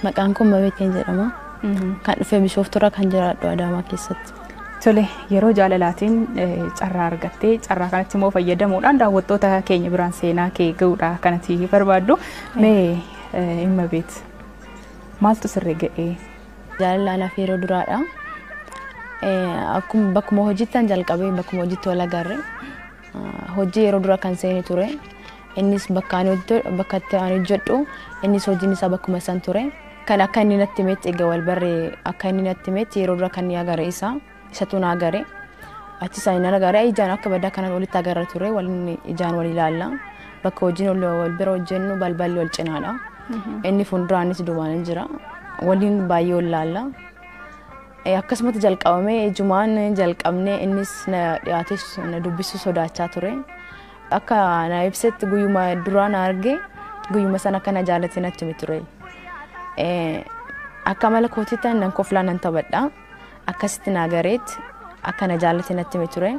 Maqaan koo Mabeetiin jedhama. Kan dhufee Bishoofturaa kan jiraadhu Adaamaa keessatti. Tole yeroo jaalalaatiin carraa argattee carraa kanatti immoo fayyadamuudhaan daawwattoota keenya biraan seenaa kee ga'uudha kanatti barbaaddu. Mee Mabeet maaltu sirrii ga'ee? Jaalalaaf yeroo duraadha. Akkuma bakkuma hojiittan jalqabee bakkuma hojiitti Walagarree. Hojii yeroo dura kan seeni ture. Innis bakka itti ani hojjedhu innis hojiin isaa bakkuma san ture. Kan akka inni natti himetti egaa wal barree akka inni natti himetti yeroo dura kan agarre isattu na agarre. Achi isaa inni agarre ijaan akka baddaa kanaan walitti agarra ture waliin ijaan wal ilaalla. Bakka hojiin wal bira hojjennu balballi wal cinaadha. Inni fuulduraanis duubaan jira. Waliin baay'ee wal ilaalla. Akkasumatti jalqabamee ejumaan jalqabnee innis na dhiyaates na dubbisu sodaachaa ture. Akka na ibsetti guyyuma duraan argee guyyuma sana kana jaallatee natti hime ture. Akka mala kootiitaan nan koflaa nan taphadha. Akkasitti na agareetti akka na jaallatee natti hime ture.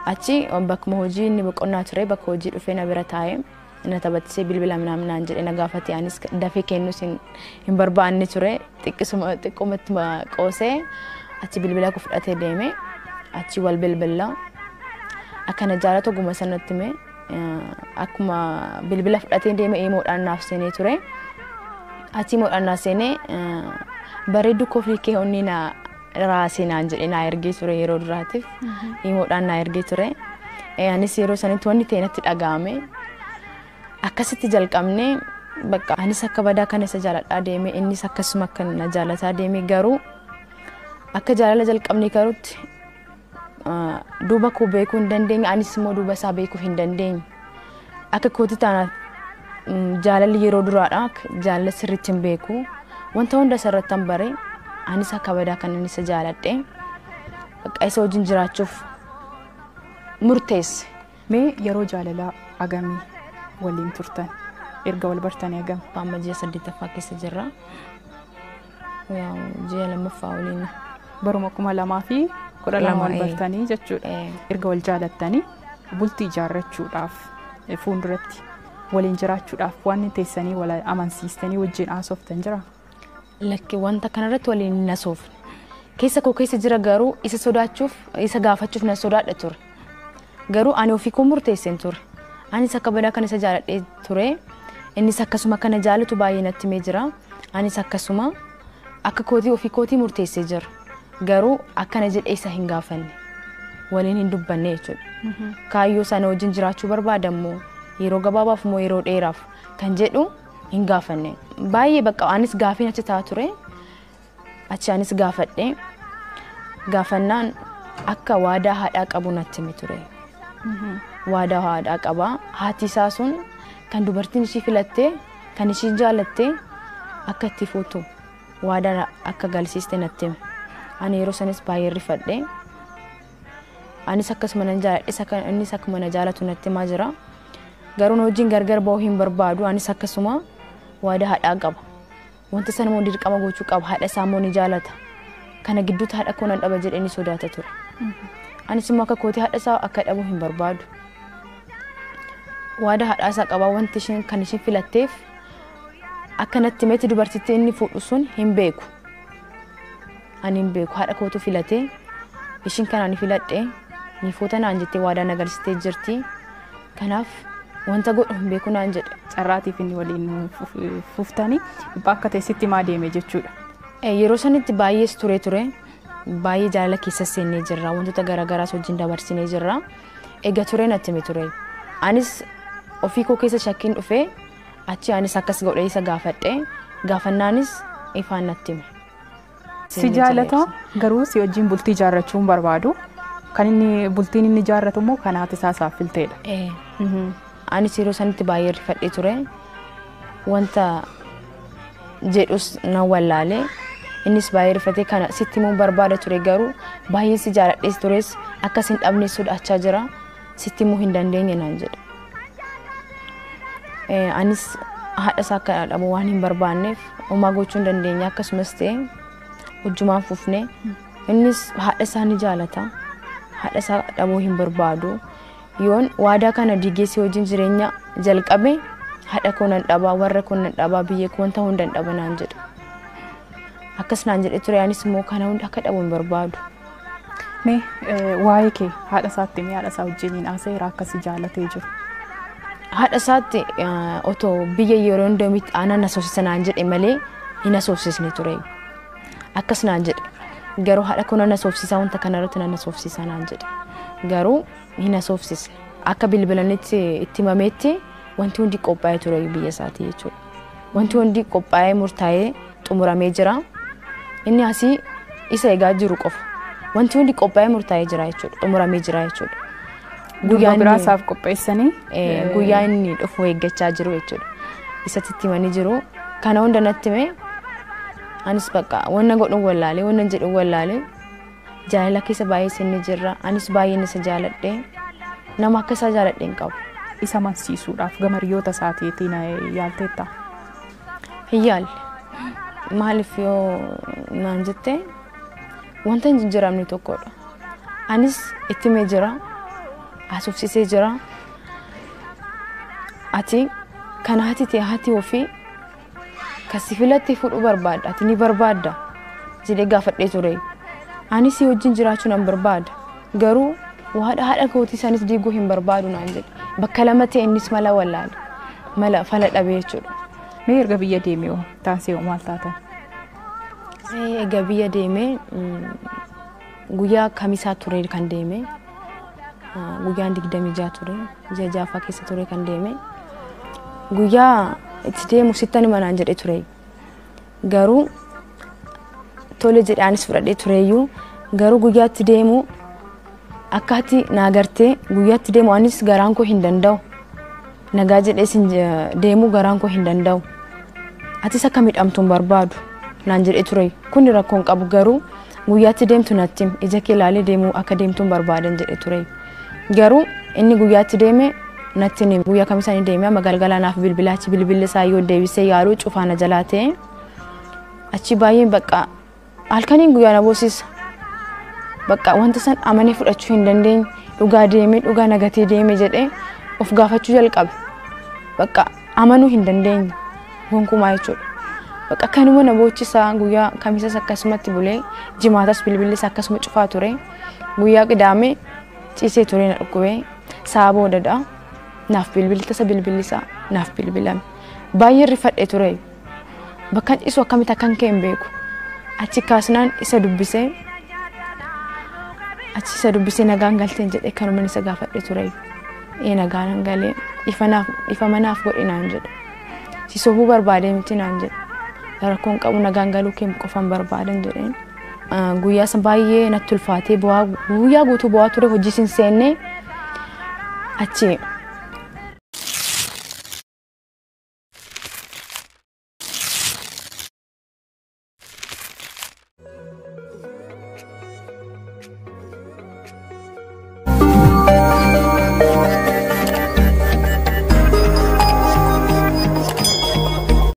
Achi bakkuma hojii inni boqonnaa ture bakka hojii dhufee na bira taa'ee na taphatisee bilbila naan jedhee na gaafate anis dafee kennuus hin barbaanne ture. Xiqqumatti qoosee achi bilbila koo fudhatee deeme achi wal bilbila. Akka na jaallatu guma sanatti hime akkuma bilbila fudhatee deeme eemoodhaan naaf seenee ture. Achi eemoodhaan naaf seenee bareedduu koflii kee onni na raasee naan jedhee na ergee ture yeroo duraatiif eemoodhaan na ergee ture. Anis yeroo sanitti wanni ta'e natti dhaga'ame. Akkasitti jalqabnee bakka anis akka badaa kana isa jaaladhaa deeme innis akkasuma akka na jaalataa deeme garuu akka jaalala jalqabnee karuutti duuba koo beekuu hin dandeenye anis immoo duuba isaa beekuu hin dandeenye. Akka kooti taana jaalalli yeroo duraadha jaalala sirriitti hin beeku wanta hunda isarratti hin bare anis akka badaa kana isa jaaladhe bakka isa wajjin jiraachuuf murteesse. Mee yeroo jaalalaa agamii waliin turtan erga wal bartanii agam? Amma ji'a 8ffaa keessa jirra. Ji'a 2ffaa waliin. Baruma 2012 wal bartanii jechuudha. Erga wal jaalattanii bultii ijaarrachuudhaaf fuulduratti waliin jiraachuudhaaf waan teessanii wal amansiistanii wajjin haasoftan jira? Lakki wanta kanarratti waliin nasoofne. Keessa koo keessa jira garuu isa sodaachuuf isa gaafachuuf na sodaadha ture. Garuu ani ofii koo murteesseen ture. Anis akka badaa kan isa jaaladhee ture. Innis akkasuma kana jaalatu baay'ee natti himee jira. Anis akkasuma akka kootii ofii kootii murteessee jira. Garuu akkana jedhee isa hin gaafanne. Waliin hin dubbanne jechuudha. Kaayyoo sana wajjin jiraachuu barbaadammoo yeroo gabaabaaf moo yeroo dheeraaf kan jedhu hin gaafanne. Baay'ee bakka anis gaafiin achi taa'aa ture. Achi anis gaafadhe. Gaafannaan akka waadaa haadhaa qabu natti hime ture. Waadaa haadhaa qaba. Haati isaa sun kan dubartiin ishii filattee kan ishii jaalattee akka itti fuutu waadaa akka galsiiste natti hime. Ani yeroo sanis baay'ee rifadhe. Anis akkasuma nan jaaladhe innis akkuma na jaalatu natti himaa jira. Garuu wajjin gargar ba'uu hin barbaadu. Anis akkasuma waadaa haadhaa qaba. Wanta sana immoo dirqama gochuu qaba. Haadha isaa immoo ni jaalata. Kana gidduutti haadha koo nan dhaba jedhee ni sodaata ture. Anis immoo akka kootii haadha isaa akka dhabuu hin barbaadu. Waadaa haadha isaa qaba wanti isheen kan isheen filatteef akka natti himetti dubartittii inni fuudhu sun hin beeku. Ani hin beeku haadha kootu filatee isheen kanaan filadhee ni fuuta naan jettee waadaa nagarsiistee jirti. Kanaaf wanta godhu hin beeku naan jedhe. Carraatiif inni waliin fuuftanii bakka teessitti maa deeme jechuudha. Yeroo sanitti baay'ees ture. Baay'ee jaalala keessa seennee jirra. Wantoota garaagaraas wajjin dabarsinee jirra. Egaa ture natti hime ture. Anis ofii koo keessa shakkiin dhufee achi anis akkas godhee isa gaafadhe. Gaafannaanis ifaan natti hime. Si jaalata garuu si wajjin bultii ijaarrachuu hin barbaadu. Kan inni bultiin inni ijaarratu immoo kan haati isaa isaaf filteedha. Anis yeroo sanitti baay'ee rifadhee ture. Wanta jedhus nan wallaalee. Innis baay'ee rifatee kana sitti immoo barbaada ture garuu baay'ee si jaaladhees tures akkas hin dhabne sodaachaa jira. Sitti immoo hin dandeenye naan jedhe. Anis haadha isaa akka dhabu waan hin barbaanneef homaa gochuu hin dandeenye akkasumas ta'e hojjumaan fufne. Innis haadha isaa ni jaalata. Haadha isaa dhabuu hin barbaadu. Yoon waadaa kana digeessee wajjin jireenya jalqabe haadha koo nan dhabaa warra koo nan dhabaa biyya koo wanta hunda hin dhaba naan jedhe. akkas naan jedhee ture anis immoo kana hundi akka dhabu hin barbaadu. Mee waa'ee kee haadha isaatti mee haadha isaa wajjiniin haasa'iira akkasii jaalatee jiru? Haadha isaatti otoo biyya yeroo hundamitti aannan asoosisa naan jedhe malee hin asoosisne ture. Akkas naan jedhe garuu haadha kun nan asoosisaa wanta kanarratti nan asoosisaa naan jedhe garuu hin asoosisne akka bilbilanitti itti himameetti wanti hundi qophaa'ee ture biyya isaatii jechuudha. Wanti hundi qophaa'ee murtaa'ee xumuramee jira. Inni asii isa eegaa jiru qofa. Wanti hundi qophaa'ee murtaa'ee jira jechuudha. Xumuramee jira jechuudha. Guyyaa biraasaaf qopheessanii guyyaa inni dhufu eeggachaa jiru jechuudha. Isatti itti himanii jiru. Kana hunda natti hime anis bakka wanna godhuun wallaalee wanna jedhuun wallaalee jaalala keessa baay'ee sinni jirra. Anis baay'een isa jaaladhee nama akka isaa jaaladhee hin qabu. Isa mansiisuudhaaf gama hiriyoota isaatiin yaalteetta? Hin yaalle. Maaliif yoo naan jette wanta hin jijjiiramne tokkodha. Anis itti himee jira. Asoofsisee jira. Ati kana hati ta'e hati ofii kasi filatti fudhu barbaadda. Ati ni barbaadda jedhee gaafadhee ture. Anis wajjin jiraachuu nan barbaada. Garuu haadha kootii isanis diiguu hin barbaadu naan jedhe. Bakka lama ta'e innis mala wallaale. Mala fala dhabee jechuudha. Mee erga biyya deemee taasisee maal taatan? Egaa biyya deemee guyyaa kamisaa ture kan deemee. Guyyaan 26 ture. Ji'a Jaffaa keessa ture kan deemee. Guyyaa itti deemu sittan manaan jedhee ture. Garuu tole jedhee anis fudhadhee tureeyyuu garuu guyyaatti deemu akkatti naagartee guyyaatti deemu anis garaan koo hin danda'u. Nagaa jedhee sin deemu garaan koo hin danda'u. Atis akka miidhamtu hin barbaadu naan jedhee ture. Kun rakkoon qabu garuu guyyaatti deemtu natti ija kee ilaalee deemuu akka deemtu hin barbaadan jedhee ture. Garuu inni guyyaatti deeme natti ni guyyaa kamisaa ni deeme amma galgala naaf bilbilaachi bilbilli isaa yoo deebisee yaaluu cufaana jalaa ta'e achi baay'een bakka halkaniin guyyaa na boosisa. Bakka wanta san amanee fudhachuu hin dandeenye dhugaa deeme dhugaa nagatee deeme jedhee of gaafachuu jalqabe. Bakka amanuu hin dandeenye gonkumaa jechuudha. Bakka kanuma na boochisaa guyyaa kamisas akkasumatti bulee jimaatas bilbilli isaa akkasuma cufaa ture. Guyyaa qidaamee ciisee ture na dhukkubee sa'a boodadha. Naaf bilbilli tasa bilbilli isaa naaf bilbilame. Baay'ee rifadhee ture. Bakka ciisu akkamitti akkan ka'e hin beeku. Achi kaasnaan isa dubbisee nagaan galteen jedhee kanuma isa gaafadhee ture. Nagaan galee ifa manaaf godhi naan jedhe. Si sobuu barbaadee miti naan jedhe. Rakkoon qabu nagaan galuu kee qofan barbaadan jedheen. Guyyaa san baay'ee natti ulfaatee guyyaa guutuu bu'aa ture hojii sin seennee achi